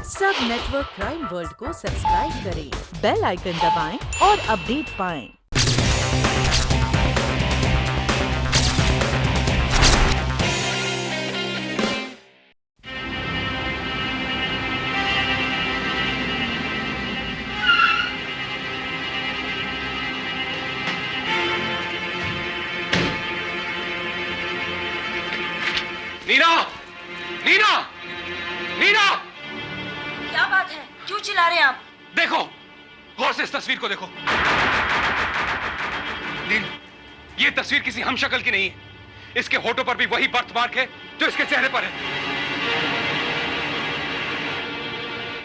सब network crime world को subscribe करें, बेल आइकन दबाएं और अपडेट पाएं। नीना! नीना! नीना! क्या बात है? क्यों चिल्ला रहे हैं आप? देखो, गौर से इस तस्वीर को देखो। नील, ये तस्वीर किसी हमशक्ल की नहीं है। इसके होठों पर भी वही बर्थमार्क है जो इसके चेहरे पर है।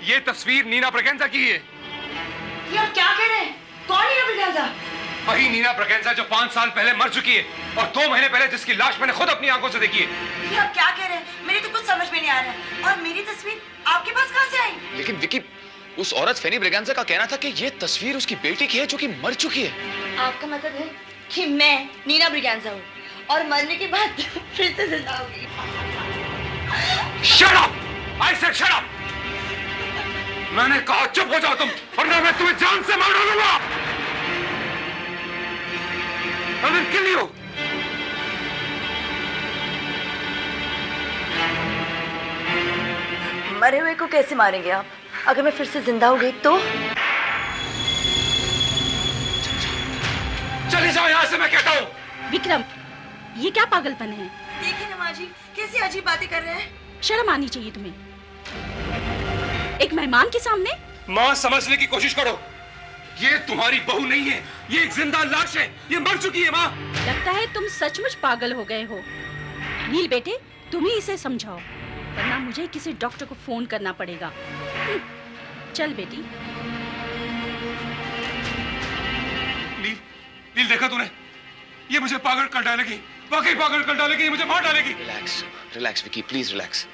ये तस्वीर नीना ब्रगेंजा की है। ये आप क्या कह रहे हैं? कौन नीना ब्रगेंजा? वही नीना ब्रगेंजा जो 5 साल पहले मर चुकी है और 2 महीने पहले जिसकी लाश मैंने खुद अपनी आंखों से देखी है। ये आप क्या कह रहे हैं? मेरी तो कुछ समझ में नहीं आ रहा है। और मेरी तस्वीर आपके पास कहाँ से आई? लेकिन विकी, उस औरत फेनी ब्रगेंजा का कहना था कि ये तस्वीर उसकी बेटी की है जो कि मर चुकी है। आपका मतलब है कि मैं नीना ब्रगेंजा हूँ और मरने के बाद फिर से जिंदा हो गई? Shut up! I said shut up! मैंने कहा चुप हो जाओ तुम, वरना मैं तुम्हें जान से मार डालूंगा। I will kill you! मरे हुए को कैसे मारेंगे आप? अगर मैं फिर से जिंदा हो गई तो? चले जाओ यहाँ से, मैं कहता हूँ। विक्रम, ये क्या पागलपन है? देखिए ना माँ जी, कैसी अजीब बातें कर रहे हैं। शर्म आनी चाहिए तुम्हें। एक मेहमान के सामने। माँ, समझने की कोशिश करो। ये तुम्हारी बहू नहीं है, ये एक जिंदा लाश है। ये मर चुकी है माँ। लगता है तुम सचमुच पागल हो गए हो। नील बेटे, तुम ही इसे समझाओ, वरना मुझे किसी डॉक्टर को फोन करना पड़ेगा। चल बेटी। नील, नील देखा तूने? ये मुझे पागल कर डालेगी, वाकई पागल कर डालेगी, ये मुझे मार डालेगी। Relax, relax Vicky, please relax.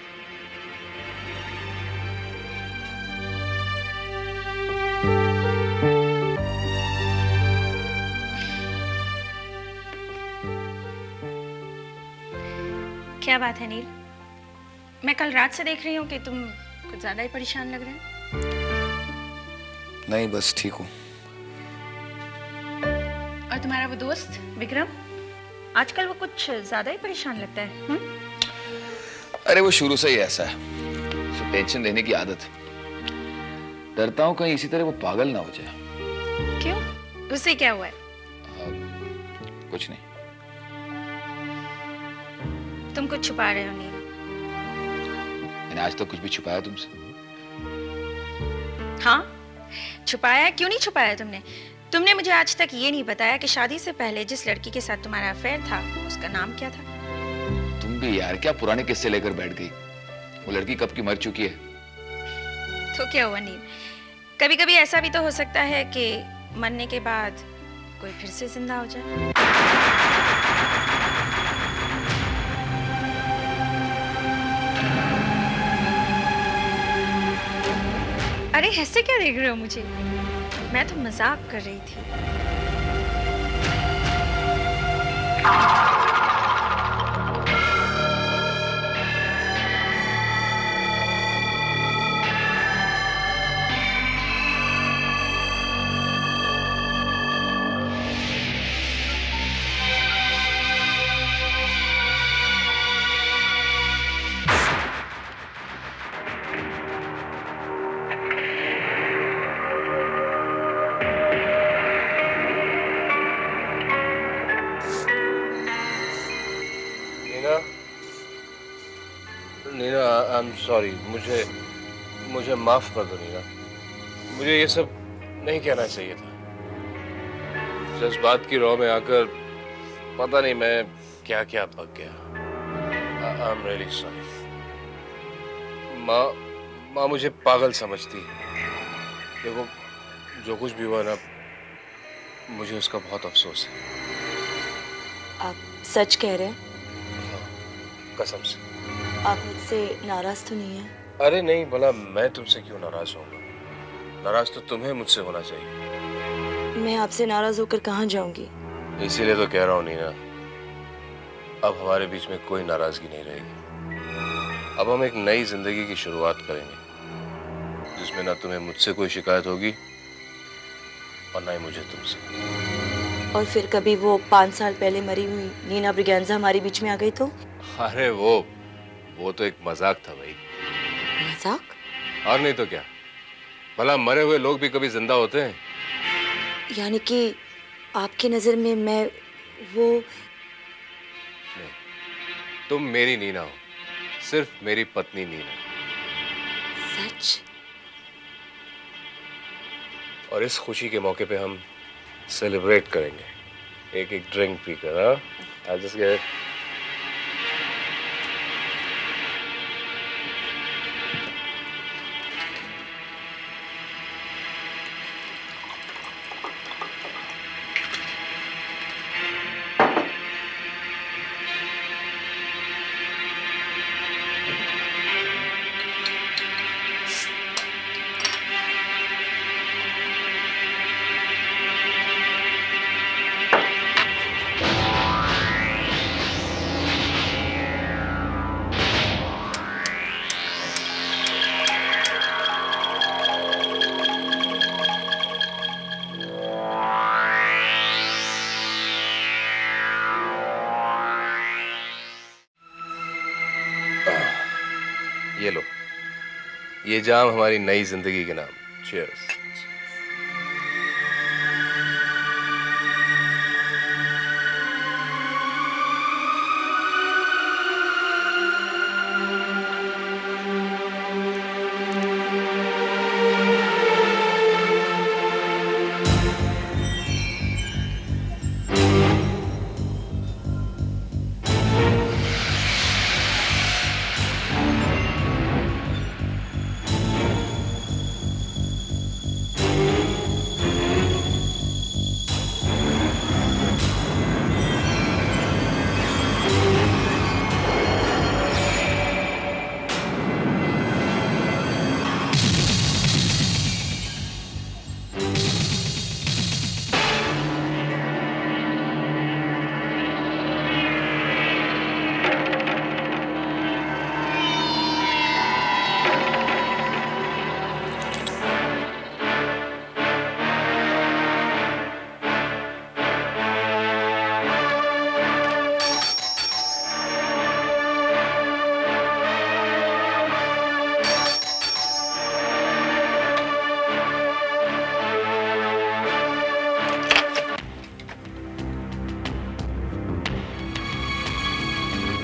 क्या बात है नील? मैं कल रात से देख रही हूँ कि तुम कुछ ज्यादा ही परेशान लग रहे हो। नहीं, बस ठीक हूँ। और तुम्हारा वो दोस्त विक्रम, आजकल वो कुछ ज्यादा ही परेशान लगता है। अरे वो शुरू से ही ऐसा है, उसे टेंशन देने की आदत है। डरता हूँ कहीं इसी तरह वो पागल ना हो जाए। क्यों? उससे क्या हुआ है? कुछ नहीं। तुम कुछ छुपा रहे हो नील। मैंने आज तक कुछ भी छुपाया तुमसे? हाँ, छुपाया। क्यों नहीं छुपाया तुमने? तुमने मुझे आज तक ये नहीं बताया कि शादी से पहले जिस लड़की के साथ तुम्हारा अफेयर था उसका नाम क्या था? तुम भी यार क्या पुराने किस्से लेकर बैठ गई। वो लड़की कब की मर चुकी है। तो क्या हुआ नील? कभी कभी ऐसा भी तो हो सकता है कि मरने के बाद कोई फिर से जिंदा हो जाए। अरे ऐसे क्या देख रहे हो मुझे? मैं तो मजाक कर रही थी। Neena, I am sorry. मुझे माफ कर दो नीना। मुझे ये सब नहीं कहना चाहिए था। जज्बात की रौ में आकर पता नहीं मैं क्या क्या बक गया। I am really sorry. माँ मुझे पागल समझती है। देखो, जो कुछ भी हुआ ना, मुझे उसका बहुत अफसोस है। आप सच कह रहे हैं? कसम से। आप मुझसे नाराज तो नहीं हैं? अरे नहीं, भला मैं तुमसे क्यों नाराज होऊंगा? नाराज तो तुम्हें मुझसे होना चाहिए। मैं आपसे नाराज होकर कहाँ जाऊंगी? इसीलिए तो कह रहा हूँ नीना, अब हमारे बीच में कोई नाराजगी नहीं रहेगी। अब हम एक नई जिंदगी की शुरुआत करेंगे। जिसमें ना तुम्हें मुझसे कोई शिकायत होगी और ना ही मुझे तुमसे। और फिर कभी वो 5 साल पहले मरी हुई नीना ब्रिगेंजा हमारे बीच में आ गई तो? अरे वो तो एक मजाक था भाई। मजाक? और नहीं तो क्या, भला मरे हुए लोग भी कभी जिंदा होते हैं? यानी कि आपकी नजर में मैं वो? नहीं, तुम मेरी नीना हो, सिर्फ मेरी पत्नी नीना। सच? और इस खुशी के मौके पे हम सेलिब्रेट करेंगे एक एक ड्रिंक पीकर। हाँ, I'll just get it. ये लो, ये जाम हमारी नई जिंदगी के नाम। चीयर्स।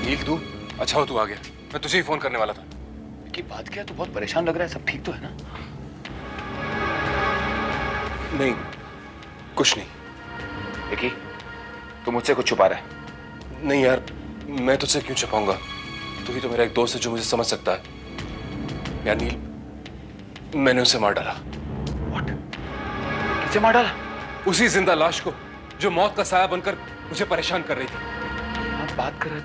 नील, तू अच्छा हो तू आ गया, मैं तुझे ही फोन करने वाला था। की बात क्या है, तू बहुत परेशान लग रहा है, सब ठीक तो है ना? नहीं, कुछ नहीं। विकी, तू मुझसे कुछ छुपा रहा है। नहीं यार, मैं तुझसे क्यों छुपाऊंगा? तू ही तो मेरा एक दोस्त है जो मुझे समझ सकता है। यार नील, मैंने उसे मार डाला। What? किसे मार डाला? उसी जिंदा लाश को जो मौत का साया बनकर मुझे परेशान कर रही थी। आप बात कर रहे,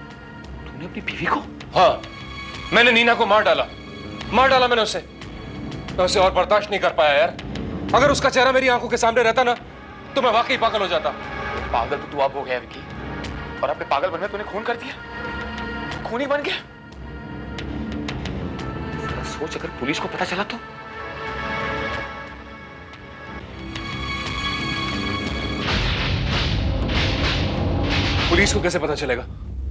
तूने अपनी बीवी को? हाँ, मैंने नीना को मार डाला मैंने उसे। मैं उसे और बर्दाश्त नहीं कर पाया यार। अगर उसका चेहरा मेरी आंखों के सामने रहता ना तो मैं वाकई पागल हो जाता। पागल तो तू अब हो गया विकी, और अपने पागल बनने तूने खून कर दिया। तू खूनी बन गया। जरा सोच, अगर पुलिस को पता चला तो? पुलिस को कैसे पता चलेगा?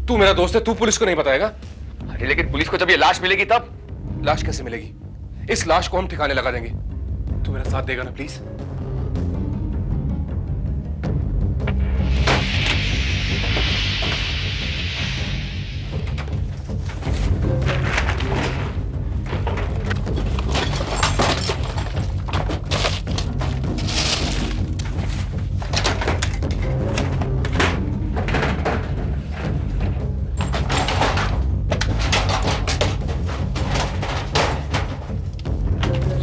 तू मेरा दोस्त है, तू पुलिस को नहीं बताएगा? अरे लेकिन पुलिस को जब ये लाश मिलेगी तब? लाश कैसे मिलेगी? इस लाश को हम ठिकाने लगा देंगे। तू मेरा साथ देगा ना प्लीज?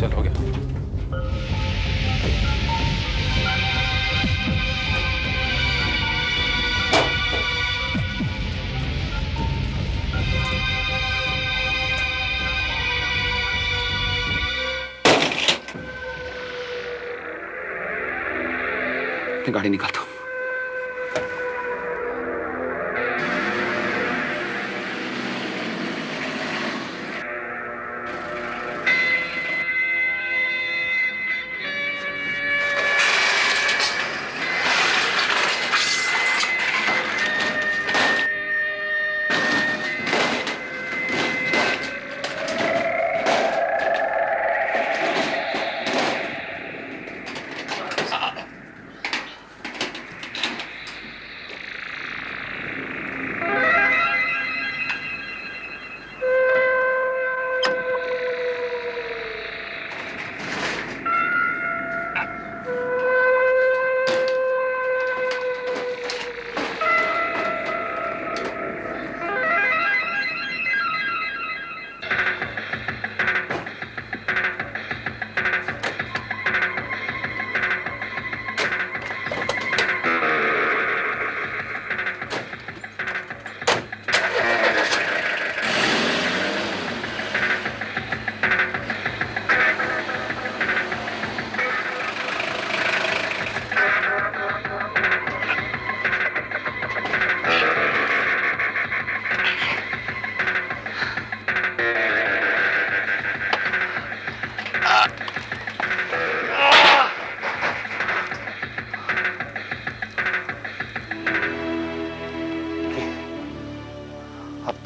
चल हो गया। गाड़ी निकालता हूं।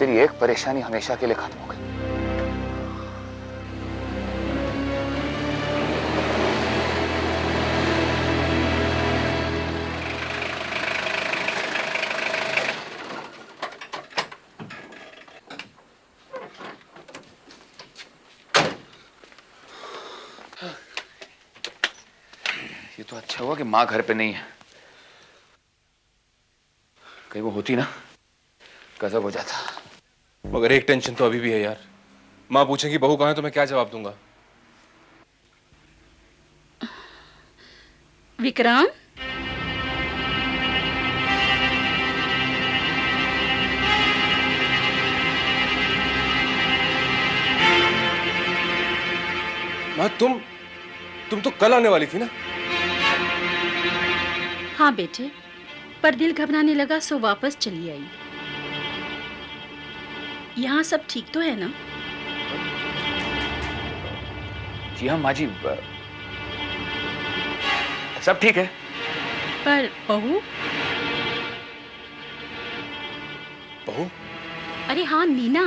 तेरी एक परेशानी हमेशा के लिए खत्म हो गई। ये तो अच्छा हुआ कि माँ घर पे नहीं है, कहीं वो होती ना गजब हो जाता। मगर एक टेंशन तो अभी भी है यार। माँ पूछेंगी बहू कहाँ है तो मैं क्या जवाब दूंगा? विक्रम, माँ तुम तो कल आने वाली थी ना? हाँ बेटे, पर दिल घबराने लगा सो वापस चली आई। यहाँ सब ठीक तो है ना? जी हाँ माँ जी, सब ठीक है। पर बहू? बहू? अरे हाँ, नीना।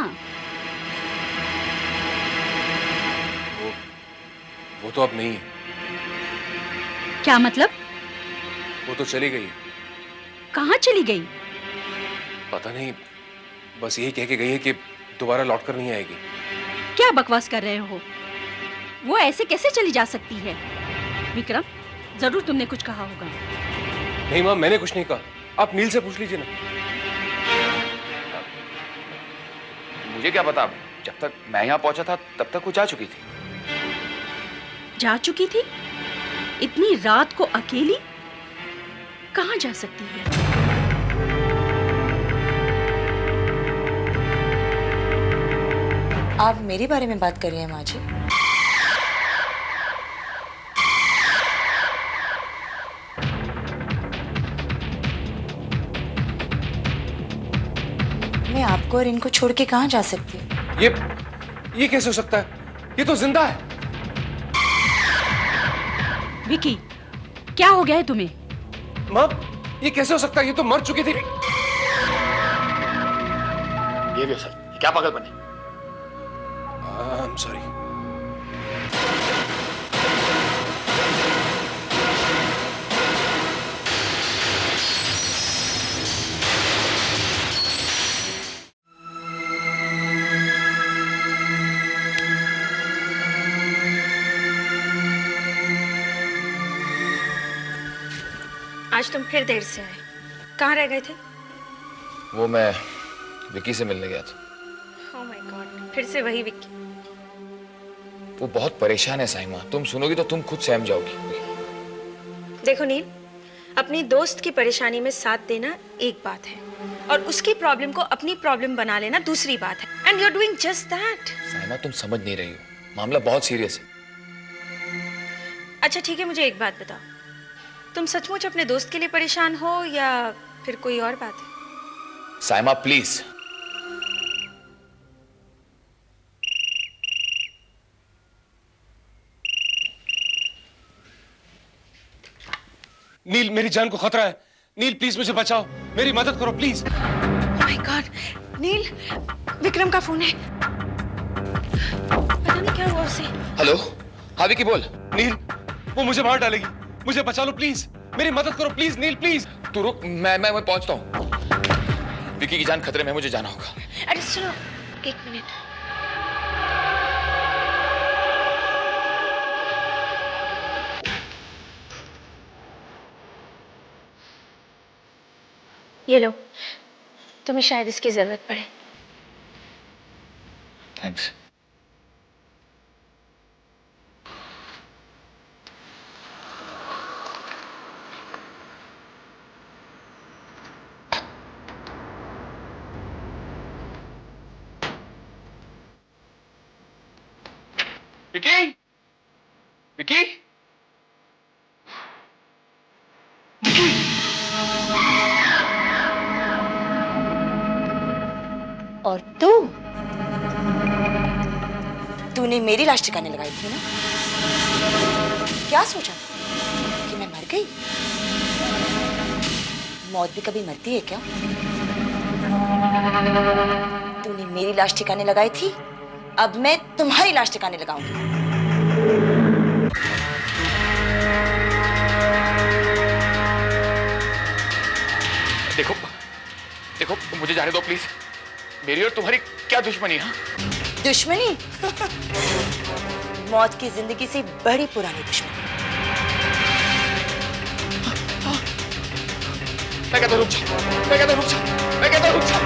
वो तो अब नहीं है। क्या मतलब? वो तो चली गई। कहाँ चली गई? पता नहीं, बस यही कह के गई है कि दोबारा लौट कर नहीं आएगी। क्या बकवास कर रहे हो? वो ऐसे कैसे चली जा सकती है? विक्रम, जरूर तुमने कुछ कहा होगा। नहीं माँ, मैंने कुछ नहीं कहा। आप नील से पूछ लीजिए ना। मुझे क्या पता, जब तक मैं यहाँ पहुंचा था तब तक वो जा चुकी थी। जा चुकी थी? इतनी रात को अकेली? कहाँ जा सकती है? आप मेरे बारे में बात कर रही हैं माँ जी? मैं आपको और इनको छोड़ के कहाँ जा सकती हूँ? ये कैसे हो सकता है? ये तो जिंदा है। विकी, क्या हो गया है तुम्हें? माँ, ये कैसे हो सकता है? ये तो मर चुकी थी। ये भी हो सकता है। क्या पागलपन है? I'm sorry. आज तुम फिर देर से आए। कहाँ रह गए थे? वो मैं विकी से मिलने गया था। ओह माय गॉड, फिर से वही विक्की। वो बहुत परेशान है साइमा, तुम सुनोगी तो तुम खुद सहम जाओगी। देखो नील, अपनी दोस्त की परेशानी में साथ देना एक बात है और उसकी प्रॉब्लम को अपनी प्रॉब्लम बना लेना दूसरी बात है। And you are doing just that. Saima, तुम समझ नहीं रही हो, मामला बहुत सीरियस है। अच्छा ठीक है, मुझे एक बात बताओ, तुम सचमुच अपने दोस्त के लिए परेशान हो या फिर कोई और बात है? साइमा प्लीज। नील, मेरी जान को खतरा है। नील प्लीज मुझे बचाओ, मेरी मदद करो प्लीज। माय गॉड, नील, विक्रम का फोन है। पता नहीं क्या हुआ उसे। हेलो, हाँ विकी बोल। नील, वो मुझे मार डालेगी, मुझे बचा लो प्लीज, मेरी मदद करो प्लीज। Nil please. तू रुक, मैं पहुंचता हूँ। विकी की जान खतरे में, मुझे जाना होगा। अरे सुनो, एक मिनट। ये लो, तुम्हें शायद इसकी जरूरत पड़े। थैंक्स। विकी, विकी, और तूने मेरी लाश ठिकाने लगाई थी ना? क्या सोचा कि मैं मर गई? मौत भी कभी मरती है क्या? तूने मेरी लाश ठिकाने लगाई थी, अब मैं तुम्हारी लाश ठिकाने लगाऊंगी। देखो देखो, मुझे जाने दो प्लीज। मेरी और तुम्हारी क्या दुश्मनी है? दुश्मनी? मौत की जिंदगी से बड़ी पुरानी दुश्मनी। मैं कहता हूं रुक जा, मैं कहता हूं रुक जा, मैं कहता हूं रुक जा।